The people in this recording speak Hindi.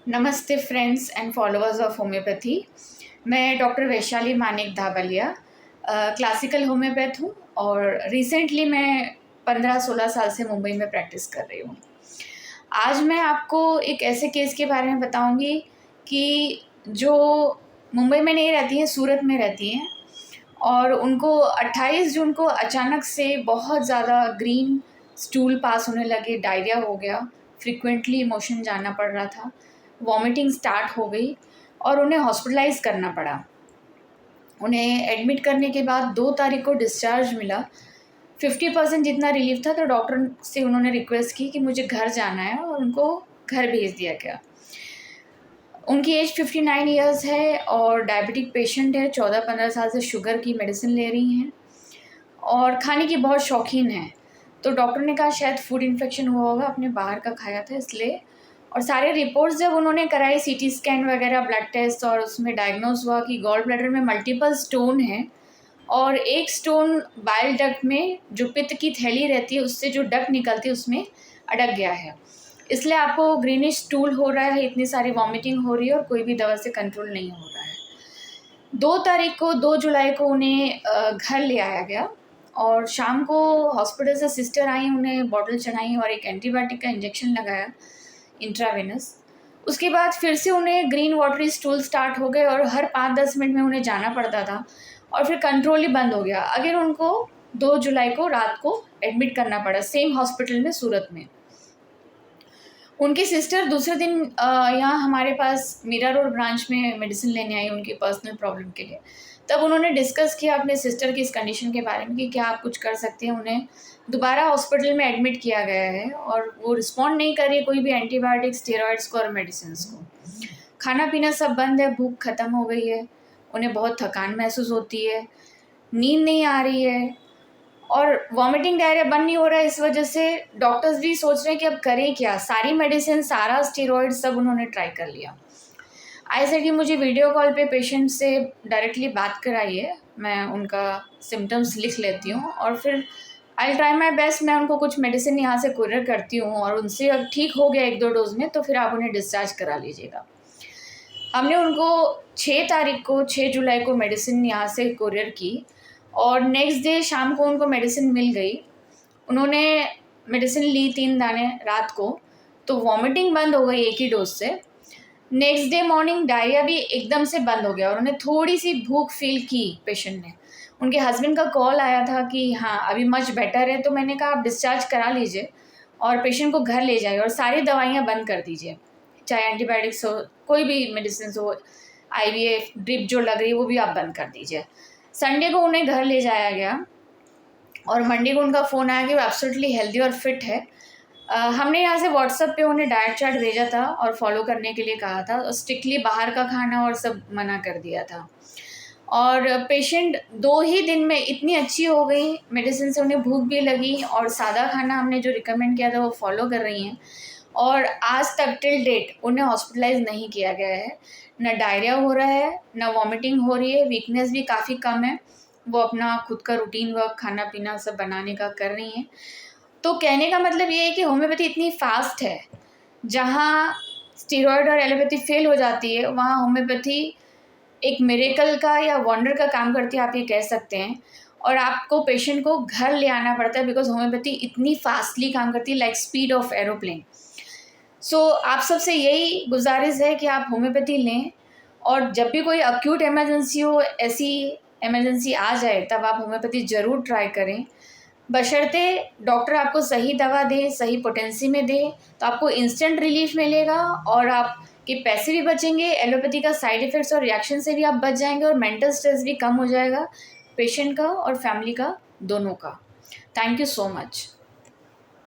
नमस्ते friends and followers of homeopathy. मैं doctor Vaishali Manik Dhabalia classical homeopath हूँ और रिसेंटली मैं 15-16 साल से मुंबई में प्रैक्टिस कर रही हूँ। आज मैं आपको एक ऐसे केस के बारे में बताऊँगी कि जो मुंबई में नहीं रहती हैं, सूरत में रहती हैं और उनको 28 जून को अचानक से बहुत ज़्यादा ग्रीन स्टूल पास होने लगे, डायरिया हो गया, फ्रीक्वेंटली मोशन जाना पड़ रहा था, वॉमिटिंग स्टार्ट हो गई और उन्हें हॉस्पिटलाइज़ करना पड़ा। उन्हें एडमिट करने के बाद 2 तारीख को डिस्चार्ज मिला। 50% जितना रिलीफ था, तो डॉक्टर से उन्होंने रिक्वेस्ट की कि मुझे घर जाना है और उनको घर भेज दिया गया। उनकी एज 59 इयर्स है और डायबिटिक पेशेंट है। 14-15 साल से शुगर की मेडिसिन ले रही हैं और खाने की बहुत शौकीन है। तो डॉक्टर ने कहा शायद फूड इन्फेक्शन हुआ होगा, आपने बाहर का खाया था इसलिए। और सारे रिपोर्ट्स जब उन्होंने कराई, सीटी स्कैन वगैरह, ब्लड टेस्ट, और उसमें डायग्नोज हुआ कि गॉल ब्लैडर में मल्टीपल स्टोन है और एक स्टोन बाइल डक्ट में, जो पित्त की थैली रहती है उससे जो डक्ट निकलती है उसमें अटक गया है। इसलिए आपको ग्रीनिश स्टूल हो रहा है, इतनी सारी वॉमिटिंग हो रही है और कोई भी दवा से कंट्रोल नहीं हो रहा है। 2 तारीख को 2 जुलाई को उन्हें घर ले आया गया और शाम को हॉस्पिटल से सिस्टर आई, उन्हें बॉटल चढ़ाई और एक एंटीबायोटिक का इंजेक्शन लगाया इंट्रावेनस। उसके बाद फिर से उन्हें ग्रीन वाटरी स्टूल स्टार्ट हो गए और हर 5-10 मिनट में उन्हें जाना पड़ता था और फिर कंट्रोल ही बंद हो गया। अगेन उनको 2 जुलाई को रात को एडमिट करना पड़ा सेम हॉस्पिटल में, सूरत में। उनकी सिस्टर दूसरे दिन यहाँ हमारे पास मीरा रोड ब्रांच में मेडिसिन लेने आई उनकी पर्सनल प्रॉब्लम के लिए। तब उन्होंने डिस्कस किया अपने सिस्टर की इस कंडीशन के बारे में कि क्या आप कुछ कर सकते हैं। उन्हें दोबारा हॉस्पिटल में एडमिट किया गया है और वो रिस्पॉन्ड नहीं कर रही कोई भी एंटीबायोटिक्स, स्टेरॉइड्स को और मेडिसिन को। खाना पीना सब बंद है, भूख ख़त्म हो गई है, उन्हें बहुत थकान महसूस होती है, नींद नहीं आ रही है और वॉमिटिंग डायरिया बंद नहीं हो रहा है। इस वजह से डॉक्टर्स भी सोच रहे हैं कि अब करें क्या। सारी मेडिसिन, सारा स्टेरॉइड सब उन्होंने ट्राई कर लिया। ऐसे कि मुझे वीडियो कॉल पे पेशेंट से डायरेक्टली बात कराइए, मैं उनका सिम्टम्स लिख लेती हूँ और फिर आई ट्राई माई बेस्ट, मैं उनको कुछ मेडिसिन यहाँ से कुरियर करती हूँ और उनसे अब ठीक हो गया 1-2 डोज में तो फिर आप उन्हें डिस्चार्ज करा लीजिएगा। हमने उनको 6 तारीख को, 6 जुलाई को मेडिसिन यहाँ से कुरियर की और नेक्स्ट डे शाम को उनको मेडिसिन मिल गई। उन्होंने मेडिसिन ली 3 दाने रात को, तो वॉमिटिंग बंद हो गई एक ही डोज से। नेक्स्ट डे मॉर्निंग डायरिया भी एकदम से बंद हो गया और उन्हें थोड़ी सी भूख फील की पेशेंट ने। उनके हस्बैंड का कॉल आया था कि हाँ अभी मच बेटर है, तो मैंने कहा आप डिस्चार्ज करा लीजिए और पेशेंट को घर ले जाइए और सारी दवाइयाँ बंद कर दीजिए, चाहे एंटीबायोटिक्स हो, कोई भी मेडिसिन हो, IVF ड्रिप जो लग रही है वो भी आप बंद कर दीजिए। संडे को उन्हें घर ले जाया गया और मंडे को उनका फ़ोन आया कि वो एब्सोल्युटली हेल्दी और फिट है। हमने यहाँ से व्हाट्सएप पे उन्हें डाइट चार्ट भेजा था और फॉलो करने के लिए कहा था और स्ट्रिक्टली बाहर का खाना और सब मना कर दिया था। और पेशेंट 2 ही दिन में इतनी अच्छी हो गई, मेडिसिन से उन्हें भूख भी लगी और सादा खाना हमने जो रिकमेंड किया था वो फॉलो कर रही हैं और आज तक टिल डेट उन्हें हॉस्पिटलाइज नहीं किया गया है। न डायरिया हो रहा है, न वॉमिटिंग हो रही है, वीकनेस भी काफ़ी कम है। वो अपना खुद का रूटीन वर्क, खाना पीना सब बनाने का कर रही हैं। तो कहने का मतलब ये है कि होम्योपैथी इतनी फास्ट है, जहाँ स्टेरॉयड और एलोपैथी फेल हो जाती है वहाँ होम्योपैथी एक मिरेकल का या वंडर का काम करती है, आप ये कह सकते हैं। और आपको पेशेंट को घर ले आना पड़ता है बिकॉज होम्योपैथी इतनी फास्टली काम करती है, लाइक स्पीड ऑफ एरोप्लेन। सो आप सबसे यही गुजारिश है कि आप होम्योपैथी लें और जब भी कोई अक्यूट इमरजेंसी हो, ऐसी इमरजेंसी आ जाए, तब आप होम्योपैथी ज़रूर ट्राई करें, बशर्ते डॉक्टर आपको सही दवा दे, सही पोटेंसी में दे, तो आपको इंस्टेंट रिलीफ मिलेगा और आपके पैसे भी बचेंगे। एलोपैथी का साइड इफ़ेक्ट्स और रिएक्शन से भी आप बच जाएंगे और मेंटल स्ट्रेस भी कम हो जाएगा पेशेंट का और फैमिली का, दोनों का। Thank you so much.